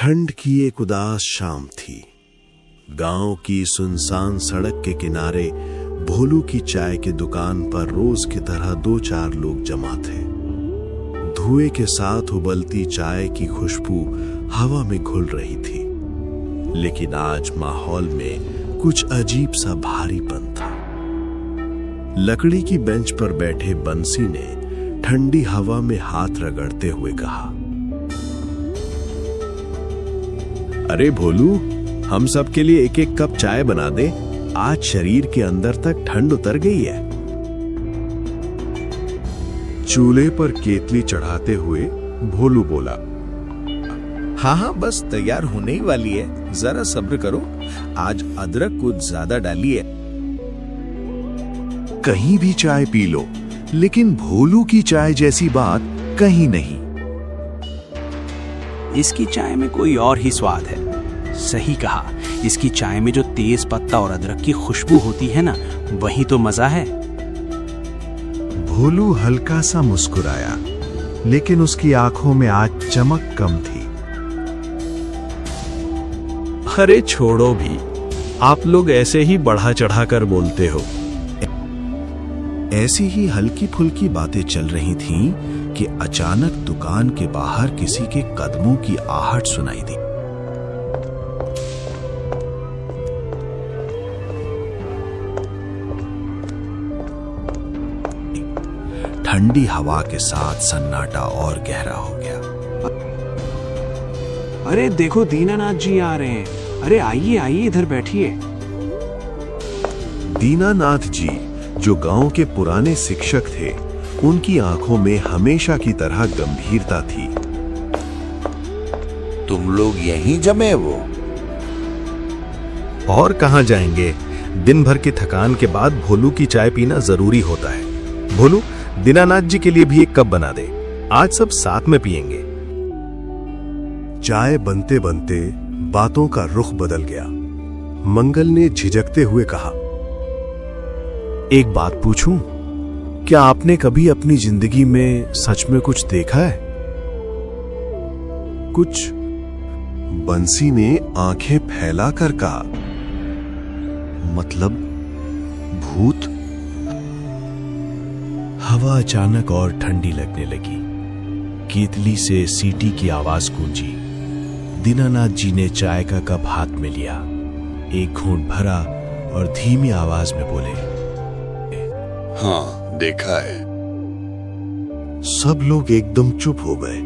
ठंड की एक उदास शाम थी। गांव की सुनसान सड़क के किनारे भोलू की चाय की दुकान पर रोज की तरह 2-4 लोग जमा थे। धुएं के साथ उबलती चाय की खुशबू हवा में घुल रही थी, लेकिन आज माहौल में कुछ अजीब सा भारीपन था। लकड़ी की बेंच पर बैठे बंसी ने ठंडी हवा में हाथ रगड़ते हुए कहा, अरे भोलू, हम सब के लिए एक एक कप चाय बना दे। आज शरीर के अंदर तक ठंड उतर गई है। चूल्हे पर केतली चढ़ाते हुए भोलू बोला, हाँ, बस तैयार होने ही वाली है, जरा सब्र करो। आज अदरक कुछ ज्यादा डाली है। कहीं भी चाय पी लो, लेकिन भोलू की चाय जैसी बात कहीं नहीं। इसकी चाय में कोई और ही स्वाद है। सही कहा, इसकी चाय में जो तेज पत्ता और अदरक की खुशबू होती है ना, वही तो मजा है। भोलू हल्का सा मुस्कुराया, लेकिन उसकी आंखों में आज चमक कम थी। अरे छोड़ो भी, आप लोग ऐसे ही बढ़ा चढ़ा कर बोलते हो। ऐसी ही हल्की फुल्की बातें चल रही थीं कि अचानक दुकान के बाहर किसी के कदमों की आहट सुनाई दी। ठंडी हवा के साथ सन्नाटा और गहरा हो गया। अरे देखो, दीनानाथ जी आ रहे हैं। अरे आइए आइए, इधर बैठिए। दीनानाथ जी, जो गांव के पुराने शिक्षक थे, उनकी आंखों में हमेशा की तरह गंभीरता थी। तुम लोग यहीं जमे हो? और कहां जाएंगे? दिन भर की थकान के बाद भोलू की चाय पीना जरूरी होता है। भोलू, दीनानाथ जी के लिए भी एक कप बना दे। आज सब साथ में पिएंगे। चाय बनते बनते बातों का रुख बदल गया। मंगल ने झिझकते हुए कहा, एक बात पूछूं? क्या आपने कभी अपनी जिंदगी में सच में कुछ देखा है? कुछ? बंसी ने आंखें फैलाकर कहा, मतलब भूत? हवा अचानक और ठंडी लगने लगी। केतली से सीटी की आवाज गूंजी। दीनानाथ जी ने चाय का कप हाथ में लिया, एक घूंट भरा और धीमी आवाज में बोले, हाँ, देखा है। सब लोग एकदम चुप हो गए।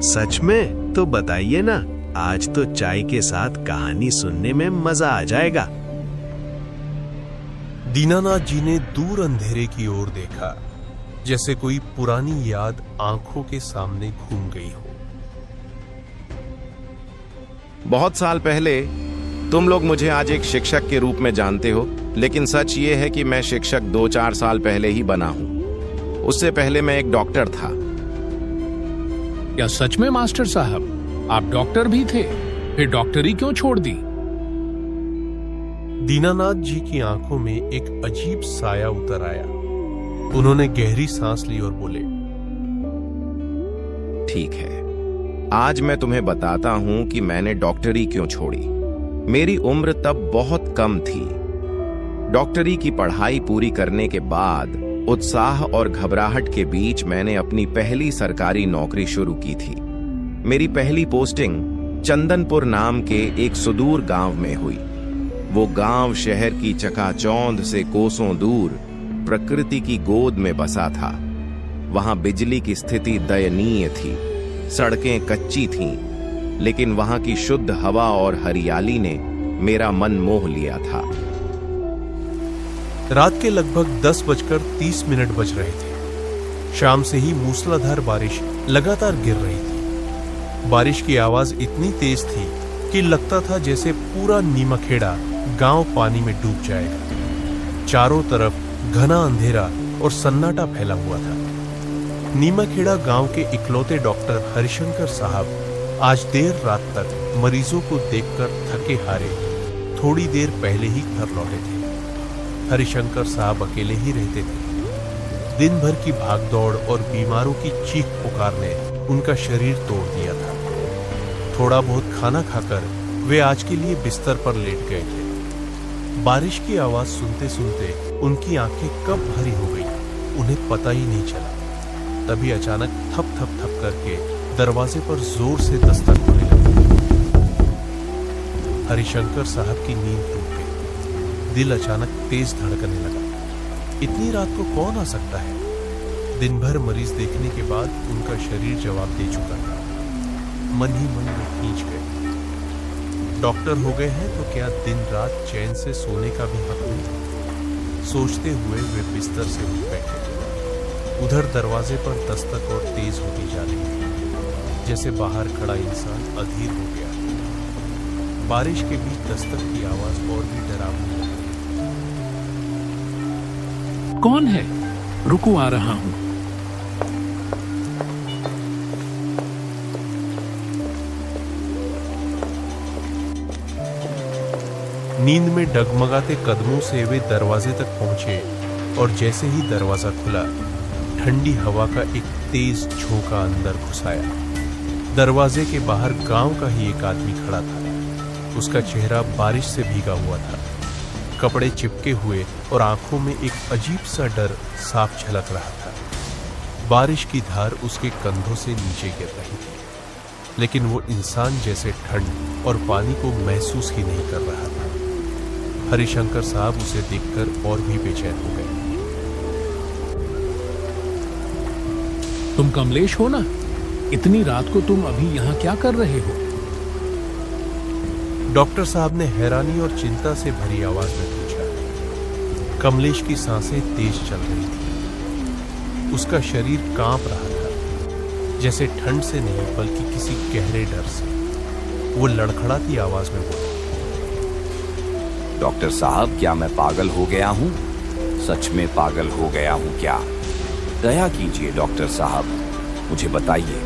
सच में? तो बताइए ना, आज तो चाय के साथ कहानी सुनने में मजा आ जाएगा। दीनानाथ जी ने दूर अंधेरे की ओर देखा, जैसे कोई पुरानी याद आंखों के सामने घूम गई हो। बहुत साल पहले तुम लोग मुझे आज एक शिक्षक के रूप में जानते हो, लेकिन सच ये है कि मैं शिक्षक 2-4 साल पहले ही बना हूं। उससे पहले मैं एक डॉक्टर था। क्या सच में मास्टर साहब, आप डॉक्टर भी थे? फिर डॉक्टरी क्यों छोड़ दी? दीनानाथ जी की आंखों में एक अजीब साया उतर आया। उन्होंने गहरी सांस ली और बोले, ठीक है, आज मैं तुम्हें बताता हूं कि मैंने डॉक्टरी क्यों छोड़ी। मेरी उम्र तब बहुत कम थी। डॉक्टरी की पढ़ाई पूरी करने के बाद उत्साह और घबराहट के बीच मैंने अपनी पहली सरकारी नौकरी शुरू की थी। मेरी पहली पोस्टिंग चंदनपुर नाम के एक सुदूर गांव में हुई। वो गांव शहर की चकाचौंध से कोसों दूर प्रकृति की गोद में बसा था। वहां बिजली की स्थिति दयनीय थी, सड़कें कच्ची थीं, लेकिन वहां की शुद्ध हवा और हरियाली ने मेरा मन मोह लिया था। रात के लगभग 10:30 बज रहे थे। शाम से ही मूसलाधार बारिश लगातार गिर रही थी। बारिश की आवाज इतनी तेज थी कि लगता था जैसे पूरा नीमखेड़ा गांव पानी में डूब जाएगा। चारों तरफ घना अंधेरा और सन्नाटा फैला हुआ था। नीमखेड़ा गांव के इकलौते डॉक्टर हरिशंकर साहब आज देर रात तक मरीजों को देखकर थके हारे थोड़ी देर पहले ही घर लौटे थे। हरिशंकर साहब अकेले ही रहते थे। दिन भर की भागदौड़ और बीमारों की चीख पुकार ने उनका शरीर तोड़ दिया था। थोड़ा बहुत खाना खाकर वे आज के लिए बिस्तर पर लेट गए थे। बारिश की आवाज सुनते सुनते उनकी आंखें कब भरी हो गई उन्हें पता ही नहीं चला। तभी अचानक थप थप थप करके दरवाजे पर जोर से दस्तक होने लगी। हरिशंकर साहब की नींद टूट गई। दिल अचानक तेज धड़कने लगा। इतनी रात को कौन आ सकता है? दिन भर मरीज देखने के बाद उनका शरीर जवाब दे चुका था। मन ही मन में खींच गए। डॉक्टर हो गए हैं तो क्या दिन रात चैन से सोने का भी हक नहीं? सोचते हुए वे बिस्तर से उठ बैठे। उधर दरवाजे पर दस्तक और तेज होती जा रही थी, जैसे बाहर खड़ा इंसान अधीर हो गया। बारिश के बीच दस्तक की आवाज और भी डरावनी लगी। कौन है? रुको, आ रहा हूं। नींद में डगमगाते कदमों से वे दरवाजे तक पहुंचे और जैसे ही दरवाजा खुला, ठंडी हवा का एक तेज झोंका अंदर घुसाया। दरवाजे के बाहर गांव का ही एक आदमी खड़ा था। उसका चेहरा बारिश से भीगा हुआ था, कपड़े चिपके हुए और आंखों में एक अजीब सा डर साफ झलक रहा था। बारिश की धार उसके कंधों से नीचे गिर रही थी, लेकिन वो इंसान जैसे ठंड और पानी को महसूस ही नहीं कर रहा था। हरिशंकर साहब उसे देखकर और भी बेचैन हो गए। तुम कमलेश हो ना? इतनी रात को तुम अभी यहाँ क्या कर रहे हो? डॉक्टर साहब ने हैरानी और चिंता से भरी आवाज में पूछा। कमलेश की सांसें तेज चल रही थी। उसका शरीर कांप रहा था, जैसे ठंड से नहीं बल्कि किसी गहरे डर से। वो लड़खड़ाती आवाज में बोला, डॉक्टर साहब, क्या मैं पागल हो गया हूँ? सच में पागल हो गया हूँ क्या? दया कीजिए डॉक्टर साहब, मुझे बताइए।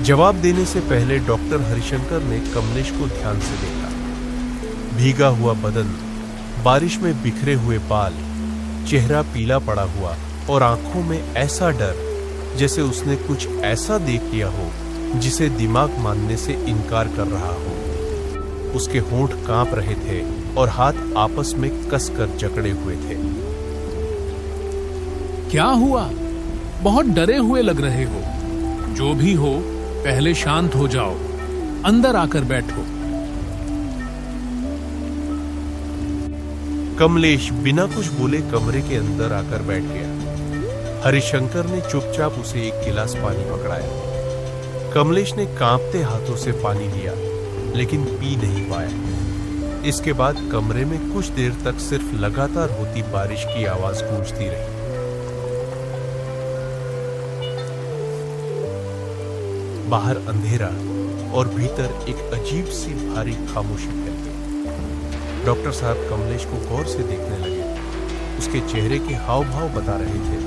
जवाब देने से पहले डॉक्टर हरिशंकर ने कमलेश को ध्यान से देखा। भीगा हुआ बदन, बारिश में बिखरे हुए बाल, चेहरा पीला पड़ा हुआ और आंखों में ऐसा डर जैसे उसने कुछ ऐसा देख लिया हो जिसे दिमाग मानने से इनकार कर रहा हो। उसके होंठ कांप रहे थे और हाथ आपस में कसकर जकड़े हुए थे। क्या हुआ? बहुत डरे हुए लग रहे हो। जो भी हो, पहले शांत हो जाओ, अंदर आकर बैठो। कमलेश बिना कुछ बोले कमरे के अंदर आकर बैठ गया। हरिशंकर ने चुपचाप उसे एक गिलास पानी पकड़ाया। कमलेश ने कांपते हाथों से पानी लिया, लेकिन पी नहीं पाया। इसके बाद कमरे में कुछ देर तक सिर्फ लगातार होती बारिश की आवाज गूंजती रही। बाहर अंधेरा और भीतर एक अजीब सी भारी खामोशी फैल गई। डॉक्टर साहब कमलेश को गौर से देखने लगे। उसके चेहरे के हाव भाव बता रहे थे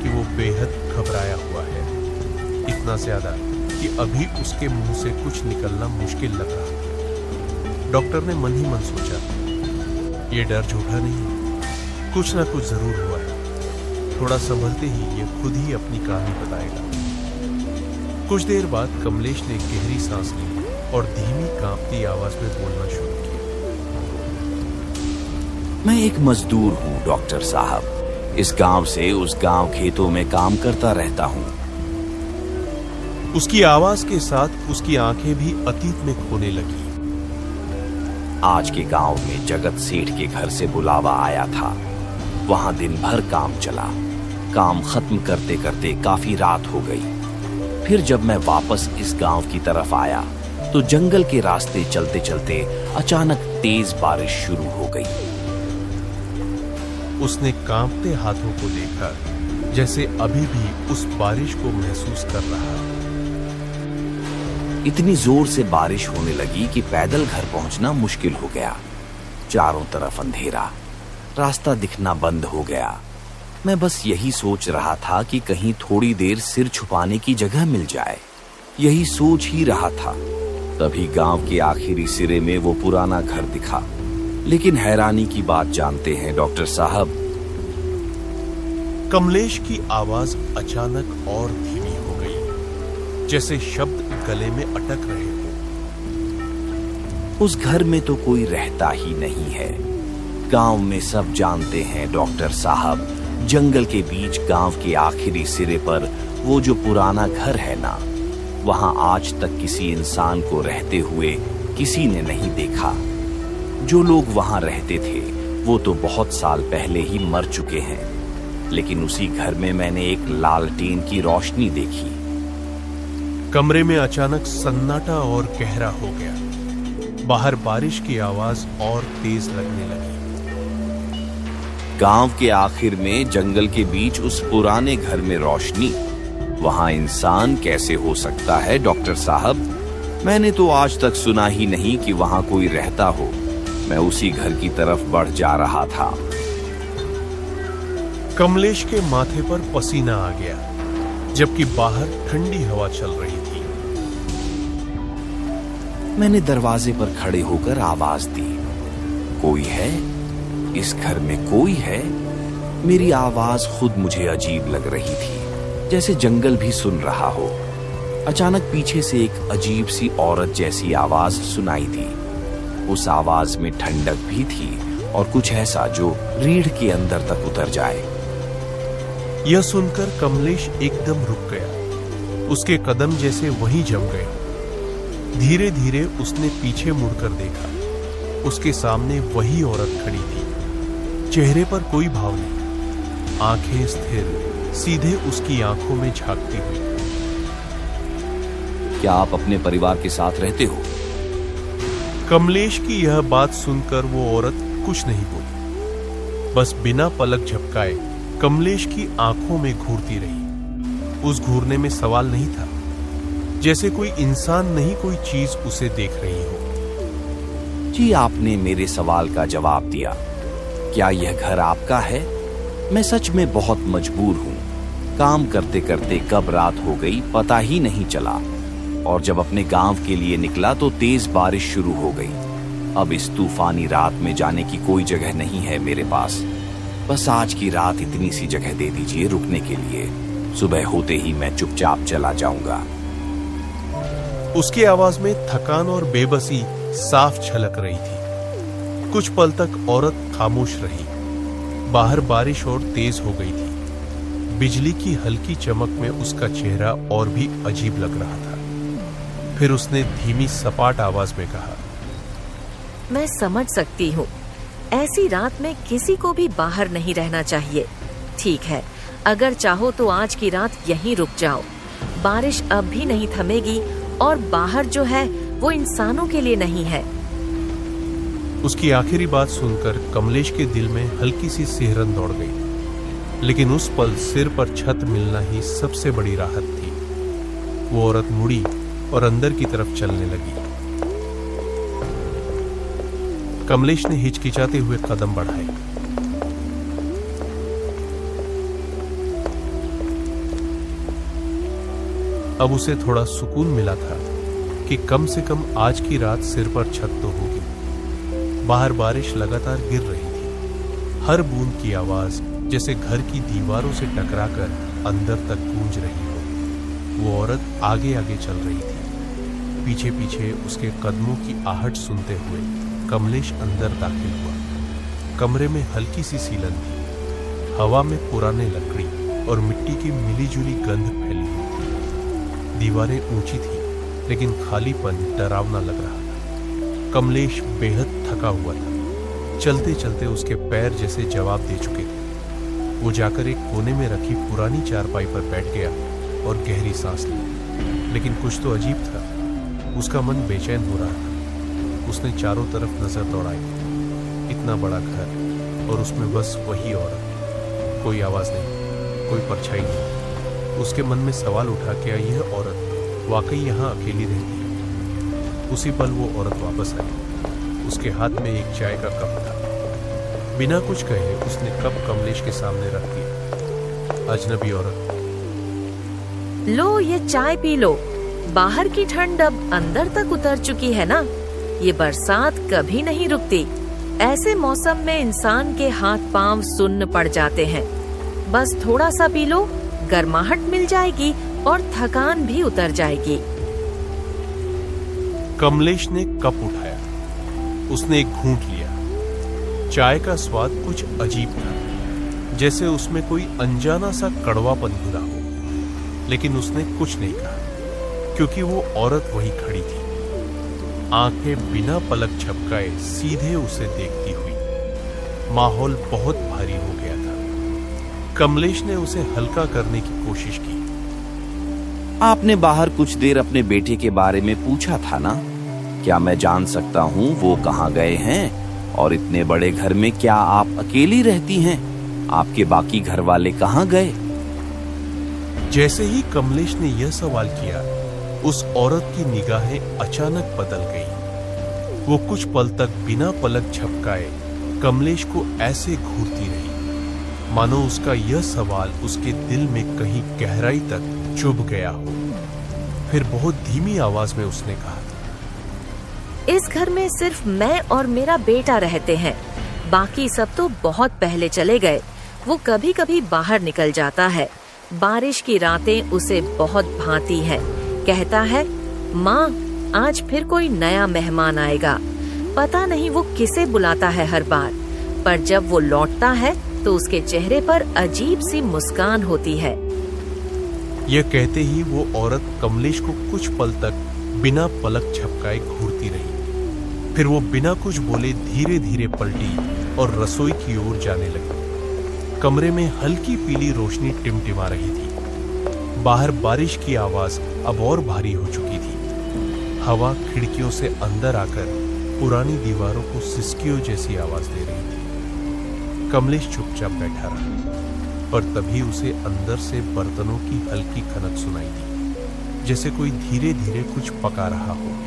कि वो बेहद घबराया हुआ है, इतना ज्यादा कि अभी उसके मुंह से कुछ निकलना मुश्किल लग रहा था। डॉक्टर ने मन ही मन सोचा, ये डर झूठा नहीं, कुछ ना कुछ जरूर हुआ है। थोड़ा संभलते ही ये खुद ही अपनी कहानी बताएगा। कुछ देर बाद कमलेश ने गहरी सांस ली और धीमी कांपती आवाज में बोलना शुरू किया। मैं एक मजदूर हूँ डॉक्टर साहब। इस गांव से उस गांव खेतों में काम करता रहता हूँ। उसकी आवाज के साथ उसकी आंखें भी अतीत में खोने लगी। आज के गांव में जगत सेठ के घर से बुलावा आया था। वहां दिन भर काम चला। काम खत्म करते करते काफी रात हो गई। फिर जब मैं वापस इस गांव की तरफ आया तो जंगल के रास्ते चलते चलते अचानक तेज बारिश शुरू हो गई। उसने कांपते हाथों को देखा, जैसे अभी भी उस बारिश को महसूस कर रहा है। इतनी जोर से बारिश होने लगी कि पैदल घर पहुंचना मुश्किल हो गया। चारों तरफ अंधेरा, रास्ता दिखना बंद हो गया। मैं बस यही सोच रहा था कि कहीं थोड़ी देर सिर छुपाने की जगह मिल जाए। यही सोच ही रहा था, तभी गांव के आखिरी सिरे में वो पुराना घर दिखा। लेकिन हैरानी की बात जानते हैं डॉक्टर साहब? कमलेश की आवाज अचानक और धीमी हो गई, जैसे शब्द गले में अटक रहे हो। उस घर में तो कोई रहता ही नहीं है। गांव में सब जानते हैं डॉक्टर साहब, जंगल के बीच गांव के आखिरी सिरे पर वो जो पुराना घर है ना, वहां आज तक किसी इंसान को रहते हुए किसी ने नहीं देखा। जो लोग वहां रहते थे वो तो बहुत साल पहले ही मर चुके हैं, लेकिन उसी घर में मैंने एक लालटेन की रोशनी देखी। कमरे में अचानक सन्नाटा और गहरा हो गया। बाहर बारिश की आवाज और तेज लगने लगी। गांव के आखिर में जंगल के बीच उस पुराने घर में रोशनी, वहां इंसान कैसे हो सकता है डॉक्टर साहब? मैंने तो आज तक सुना ही नहीं कि वहां कोई रहता हो। मैं उसी घर की तरफ बढ़ जा रहा था। कमलेश के माथे पर पसीना आ गया, जबकि बाहर ठंडी हवा चल रही थी। मैंने दरवाजे पर खड़े होकर आवाज दी, कोई है? इस घर में कोई है? मेरी आवाज खुद मुझे अजीब लग रही थी, जैसे जंगल भी सुन रहा हो। अचानक पीछे से एक अजीब सी औरत जैसी आवाज सुनाई दी। उस आवाज में ठंडक भी थी और कुछ ऐसा जो रीढ़ के अंदर तक उतर जाए। यह सुनकर कमलेश एकदम रुक गया। उसके कदम जैसे वहीं जम गए। धीरे धीरे उसने पीछे मुड़कर देखा। उसके सामने वही औरत खड़ी थी। चेहरे पर कोई भाव नहीं, आंखें स्थिर, सीधे उसकी आंखों में झांकती हुई। क्या आप अपने परिवार के साथ रहते हो? कमलेश की यह बात सुनकर वो औरत कुछ नहीं बोली, बस बिना पलक झपकाए कमलेश की आंखों में घूरती रही। उस घूरने में सवाल नहीं था, जैसे कोई इंसान नहीं कोई चीज उसे देख रही हो। जी, आपने मेरे सवाल का जवाब दिया। क्या यह घर आपका है? मैं सच में बहुत मजबूर हूं। काम करते करते कब रात हो गई पता ही नहीं चला, और जब अपने गांव के लिए निकला तो तेज बारिश शुरू हो गई। अब इस तूफानी रात में जाने की कोई जगह नहीं है मेरे पास। बस आज की रात इतनी सी जगह दे दीजिए रुकने के लिए। सुबह होते ही मैं चुपचाप चला जाऊंगा। उसकी आवाज में थकान और बेबसी साफ झलक रही थी। कुछ पल तक औरत खामोश रही। बाहर बारिश और तेज हो गई थी। बिजली की हल्की चमक में उसका चेहरा और भी अजीब लग रहा था। फिर उसने धीमी सपाट आवाज में कहा, मैं समझ सकती हूँ, ऐसी रात में किसी को भी बाहर नहीं रहना चाहिए। ठीक है, अगर चाहो तो आज की रात यहीं रुक जाओ। बारिश अब भी नहीं थमेगी और बाहर जो है वो इंसानों के लिए नहीं है। उसकी आखिरी बात सुनकर कमलेश के दिल में हल्की सी सिहरन दौड़ गई, लेकिन उस पल सिर पर छत मिलना ही सबसे बड़ी राहत थी। वो औरत मुड़ी और अंदर की तरफ चलने लगी। कमलेश ने हिचकिचाते हुए कदम बढ़ाए। अब उसे थोड़ा सुकून मिला था कि कम से कम आज की रात सिर पर छत तो होगी। बाहर बारिश लगातार गिर रही थी। हर बूंद की आवाज जैसे घर की दीवारों से टकराकर अंदर तक गूंज रही हो। वो औरत आगे आगे चल रही थी। पीछे पीछे उसके कदमों की आहट सुनते हुए कमलेश अंदर दाखिल हुआ। कमरे में हल्की सी सीलन थी। हवा में पुराने लकड़ी और मिट्टी की मिलीजुली गंध फैली हुई थी। दीवारें ऊंची थी, लेकिन खालीपन डरावना लग रहा था। कमलेश बेहद थका हुआ था। चलते चलते उसके पैर जैसे जवाब दे चुके थे। वो जाकर एक कोने में रखी पुरानी चारपाई पर बैठ गया और गहरी सांस ली। लेकिन कुछ तो अजीब था। उसका मन बेचैन हो रहा था। उसने चारों तरफ नजर दौड़ाई। इतना बड़ा घर और उसमें बस वही औरत। कोई आवाज नहीं, कोई परछाई नहीं। उसके मन में सवाल उठा, क्या यह औरत वाकई यहाँ अकेली रहती है? उसी पल वो औरत वापस आई। उसके हाथ में एक चाय का कप था। बिना कुछ कहे उसने कप कमलेश के सामने रख दिया। अजनबी औरत, लो ये चाय पी लो। बाहर की ठंड अब अंदर तक उतर चुकी है ना। ये बरसात कभी नहीं रुकती। ऐसे मौसम में इंसान के हाथ पांव सुन्न पड़ जाते हैं। बस थोड़ा सा पी लो, गर्माहट मिल जाएगी और थकान भी उतर जाएगी। कमलेश ने कप उठाया। उसने एक घूंट लिया। चाय का स्वाद कुछ अजीब था, जैसे उसमें कोई अनजाना सा कड़वापन घुला हो। लेकिन उसने कुछ नहीं कहा, क्योंकि वो औरत वहीं खड़ी थी, आंखें बिना पलक झपकाए सीधे उसे देखती हुई। माहौल बहुत भारी हो गया था। कमलेश ने उसे हल्का करने की कोशिश की। आपने बाहर कुछ देर अपने बेटे के बारे में पूछा था ना? क्या मैं जान सकता हूँ वो कहाँ गए हैं? और इतने बड़े घर में क्या आप अकेली रहती हैं? आपके बाकी घर वाले कहाँ गए? जैसे ही कमलेश ने यह सवाल किया, उस औरत की निगाहें अचानक बदल गई। वो कुछ पल तक बिना पलक झपकाए कमलेश को ऐसे घूरती रही, मानो उसका यह सवाल उसके दिल में कहीं गहराई तक चुभ गया हो। फिर बहुत धीमी आवाज में उसने कहा, इस घर में सिर्फ मैं और मेरा बेटा रहते हैं। बाकी सब तो बहुत पहले चले गए। वो कभी कभी बाहर निकल जाता है। बारिश की रातें उसे बहुत भाती है। कहता है, माँ आज फिर कोई नया मेहमान आएगा। पता नहीं वो किसे बुलाता है हर बार, पर जब वो लौटता है तो उसके चेहरे पर अजीब सी मुस्कान होती है। यह कहते ही वो औरत कमलेश को कुछ पल तक बिना पलक झपकाए घूरती रही। फिर वो बिना कुछ बोले धीरे धीरे पलटी और रसोई की ओर जाने लगी। कमरे में हल्की पीली रोशनी टिमटिमा रही थी। बाहर बारिश की आवाज अब और भारी हो चुकी थी। हवा खिड़कियों से अंदर आकर पुरानी दीवारों को सिसकियों जैसी आवाज दे रही थी। कमलेश चुपचाप बैठा रहा, पर तभी उसे अंदर से बर्तनों की हल्की खनक सुनाई दी, जैसे कोई धीरे धीरे कुछ पका रहा हो।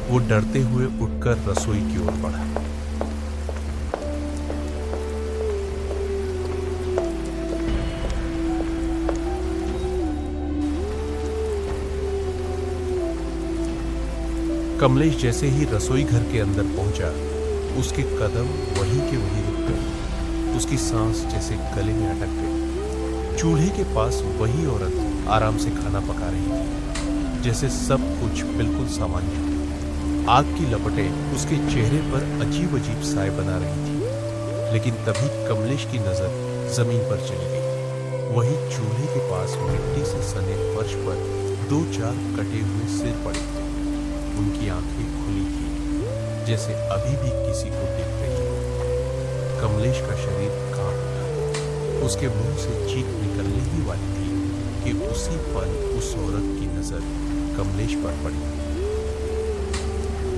वो डरते हुए उठकर रसोई की ओर बढ़ा। कमलेश जैसे ही रसोई घर के अंदर पहुंचा, उसके कदम वहीं के वहीं रुक गए। उसकी सांस जैसे गले में अटक गई। चूल्हे के पास वही औरत आराम से खाना पका रही थी, जैसे सब कुछ बिल्कुल सामान्य था। आग की लपटें उसके चेहरे पर अजीब अजीब साए बना रही थी। लेकिन तभी कमलेश की नजर जमीन पर चली गई। वही चूल्हे के पास मिट्टी से सने फर्श पर 2-4 कटे हुए सिर पड़े थे। उनकी आंखें खुली थी, जैसे अभी भी किसी को देख रही हो। कमलेश का शरीर कांप उठा। उसके मुंह से चीख निकलने ही वाली थी कि उसी पल उस औरत की नजर कमलेश पर पड़ी।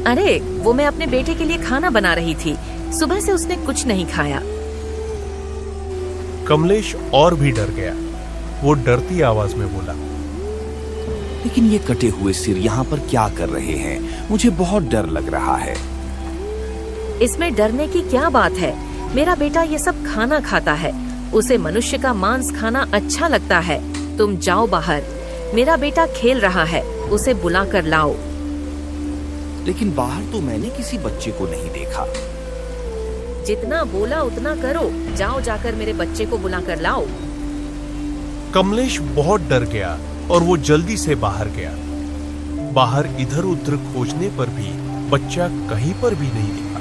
अरे, वो मैं अपने बेटे के लिए खाना बना रही थी। सुबह से उसने कुछ नहीं खाया। कमलेश और भी डर गया। वो डरती आवाज में बोला, लेकिन ये कटे हुए सिर यहाँ पर क्या कर रहे हैं? मुझे बहुत डर लग रहा है। इसमें डरने की क्या बात है? मेरा बेटा ये सब खाना खाता है। उसे मनुष्य का मांस खाना अच्छा लगता है। तुम जाओ बाहर। मेरा बेटा खेल रहा है, उसे बुला कर लाओ। लेकिन बाहर तो मैंने किसी बच्चे को नहीं देखा। जितना बोला उतना करो। जाओ जाकर मेरे बच्चे को बुला कर लाओ। कमलेश बहुत डर गया और वो जल्दी से बाहर गया। बाहर इधर उधर खोजने पर भी बच्चा कहीं पर भी नहीं दिखा।